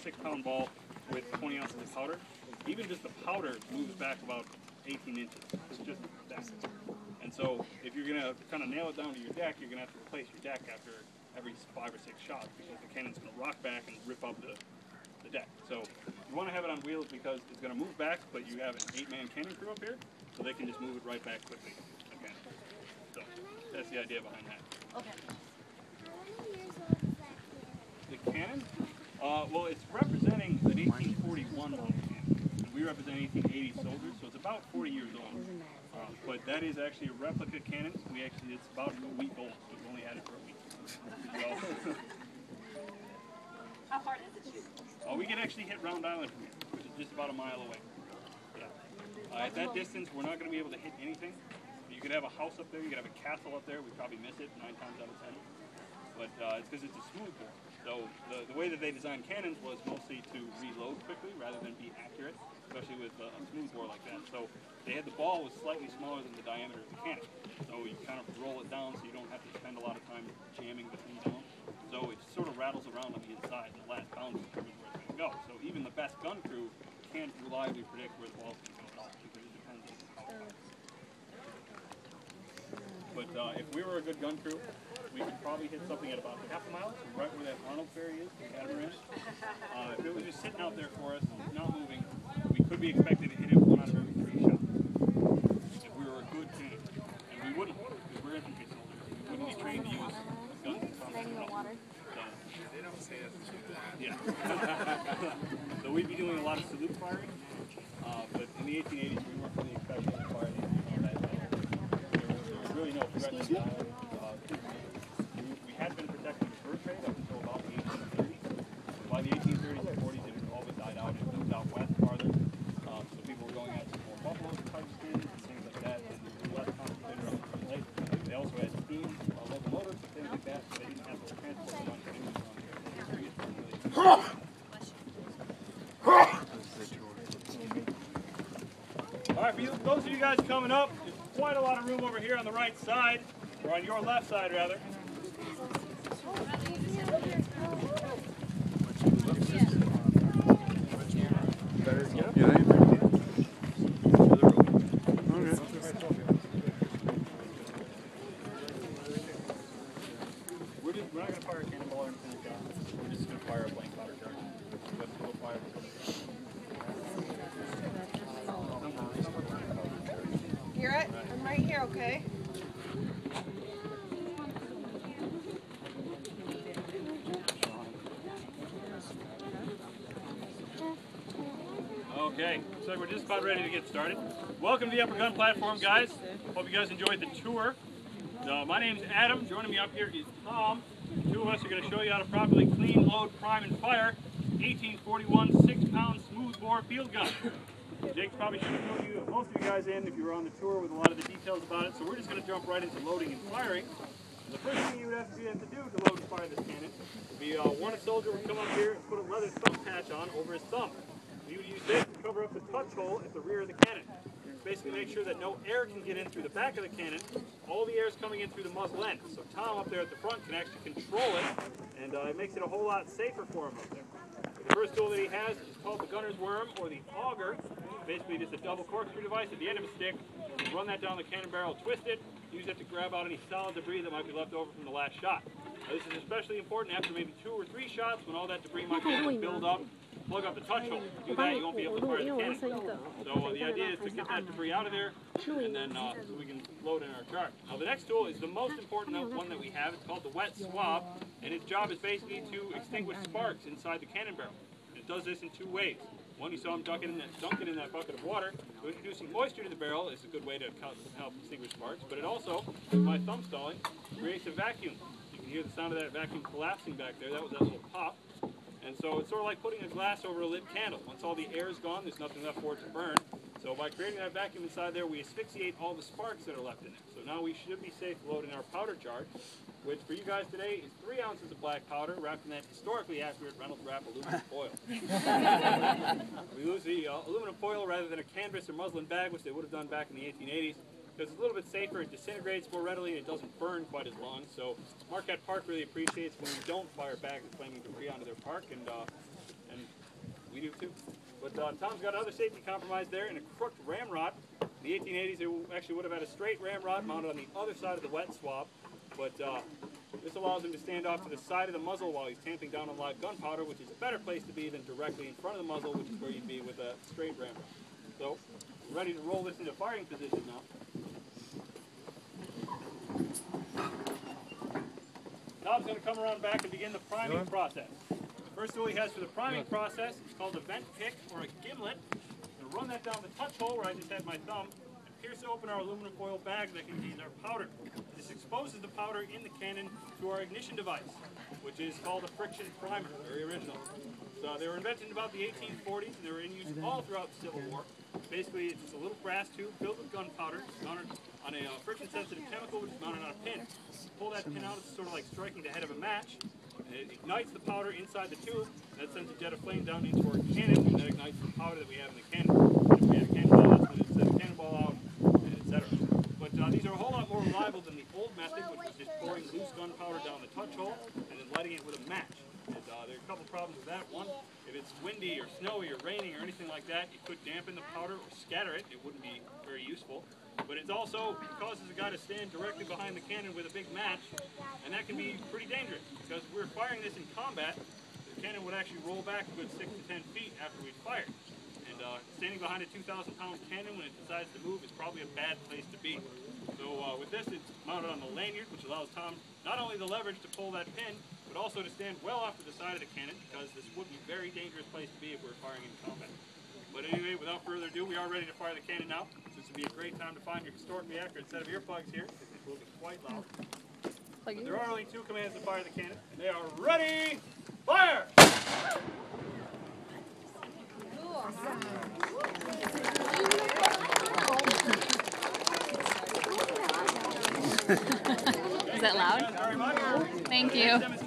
6-pound ball with 20 ounces of powder. Even just the powder moves back about 18 inches. It's just that. And so if you're going to kind of nail it down to your deck, you're going to have to replace your deck after every 5 or 6 shots because the cannon's going to rock back and rip up the deck. So you want to have it on wheels because it's going to move back, but you have an 8-man cannon crew up here, so they can just move it right back quickly again. So that's the idea behind that. Okay. The cannon? Well, it's representing an 1841 model cannon. We represent 1880 soldiers, so it's about 40 years old. But that is actually a replica cannon. It's about a week old. We've only had it for a week. So, how far does it shoot? We can actually hit Round Island from here, which is just about a mile away. Yeah. At that distance, we're not going to be able to hit anything. You could have a house up there, you could have a castle up there. We'd probably miss it 9 times out of 10. But it's because it's a smooth bore. So the way that they designed cannons was mostly to reload quickly rather than be accurate, especially with a smooth bore like that. So they had the ball was slightly smaller than the diameter of the cannon. So you kind of roll it down so you don't have to spend a lot of time jamming the thing down. So it sort of rattles around on the inside. The last bounce determines where it's going to go. So even the best gun crew can't reliably predict where the ball's going to go at all because it depends on how it goes. But if we were a good gun crew, we could probably hit something at about half a mile, so right where that Arnold ferry is, the catamaran. If it was just sitting out there for us, not moving, we could be expected to hit it 1 out of every 3 shots. If we were a good cannon. And we wouldn't, because we're infantry soldiers. We wouldn't be trained to use guns in combat at all. So, they don't say that. yeah. So we'd be doing a lot of salute firing, but in the 1880s we weren't really expecting to fire anything on that. There was really no threat to die. We had been protecting the fur trade up until about the 1830s. By the 1830s and 40s, it had all but died out. It moved out west farther. So people were going after more buffalo type skins and things like that. And it was less concentrated around the lake. They also had steam locomotives and things like that, so they didn't have to transport them on canoes around here. All right, for those of you guys coming up, there's quite a lot of room over here on the right side, or on your left side rather. We're not going to fire a cannonball or anything like that. We're just going to fire a blank powder charge. We'll fire Hear it? I'm right here, okay? Okay, so we're just about ready to get started. Welcome to the Upper Gun Platform, guys. Hope you guys enjoyed the tour. My name's Adam. Joining me up here is Tom. The two of us are going to show you how to properly clean, load, prime, and fire 1841 6-pound smoothbore field gun. Jake probably should have filled you, most of you guys in if you were on the tour with a lot of the details about it, so we're just going to jump right into loading and firing. The first thing you would have to do to load and fire this cannon would be one soldier would come up here and put a leather thumb patch on over his thumb. You would use this to cover up the touch hole at the rear of the cannon. Basically make sure that no air can get in through the back of the cannon. All the air is coming in through the muzzle end. So Tom up there at the front can actually control it, and it makes it a whole lot safer for him up there. The first tool that he has is called the gunner's worm, or the auger. Basically just a double corkscrew device at the end of a stick. You run that down the cannon barrel, twist it, use it to grab out any solid debris that might be left over from the last shot. Now, this is especially important after maybe 2 or 3 shots when all that debris might be build up. Plug up the touch hole. If you do that, you won't be able to fire the cannon. So the idea is to get that debris out of there, and then so we can load in our charge. Now the next tool is the most important one that we have. It's called the wet swab, and its job is basically to extinguish sparks inside the cannon barrel. It does this in 2 ways. One, you saw him dunk it in that bucket of water. So introducing moisture to the barrel is a good way to help extinguish sparks, but it also, with my thumb stalling, creates a vacuum. You can hear the sound of that vacuum collapsing back there. That was that little pop. And so it's sort of like putting a glass over a lit candle. Once all the air is gone, there's nothing left for it to burn. So by creating that vacuum inside there, we asphyxiate all the sparks that are left in it. So now we should be safe loading our powder charge, which for you guys today is 3 ounces of black powder wrapped in that historically accurate Reynolds Wrap aluminum foil. We use the aluminum foil rather than a canvas or muslin bag, which they would have done back in the 1880s. Because it's a little bit safer, it disintegrates more readily, and it doesn't burn quite as long. So Marquette Park really appreciates when we don't fire bags of flaming debris onto their park, and we do too. But Tom's got another safety compromise there in a crooked ramrod. In the 1880s, they actually would have had a straight ramrod mounted on the other side of the wet swab. But this allows him to stand off to the side of the muzzle while he's tamping down on live gunpowder, which is a better place to be than directly in front of the muzzle, which is where you'd be with a straight ramrod. So, we're ready to roll this into firing position now. Tom's going to come around back and begin the priming process. The first tool he has for the priming process is called a vent pick or a gimlet. I'm going to run that down the touch hole where I just had my thumb and pierce open our aluminum foil bag that contains our powder. This exposes the powder in the cannon to our ignition device, which is called a friction primer, very original. So they were invented in about the 1840s and they were in use all throughout the Civil War. Basically, it's just a little brass tube filled with gunpowder, mounted on a friction-sensitive chemical, which is mounted on a pin. Pull that pin out, it's sort of like striking the head of a match. And it ignites the powder inside the tube. That sends a jet of flame down into our cannon, and that ignites the powder that we have in the cannon. If we had a cannonball, that's when it sends a cannonball out, and etc. But these are a whole lot more reliable than the old method, which was just pouring loose gunpowder down the touch hole and then lighting it with a match. And there are a couple problems with that. One, if it's windy or snowy or raining or anything like that, it could dampen the powder or scatter it. It wouldn't be very useful. But it also causes a guy to stand directly behind the cannon with a big match, and that can be pretty dangerous because if we're firing this in combat, the cannon would actually roll back a good 6 to 10 feet after we'd fired. And standing behind a 2,000-pound cannon when it decides to move is probably a bad place to be. So with this, it's mounted on the lanyard, which allows Tom not only the leverage to pull that pin, but also to stand well off to the side of the cannon because this would be a very dangerous place to be if we're firing in combat. But anyway, without further ado, we are ready to fire the cannon now. So this would be a great time to find your historically accurate set of earplugs here. It will be quite loud. But there are only 2 commands to fire the cannon, and they are ready, fire! Is that loud? Thank you very much. Thank you.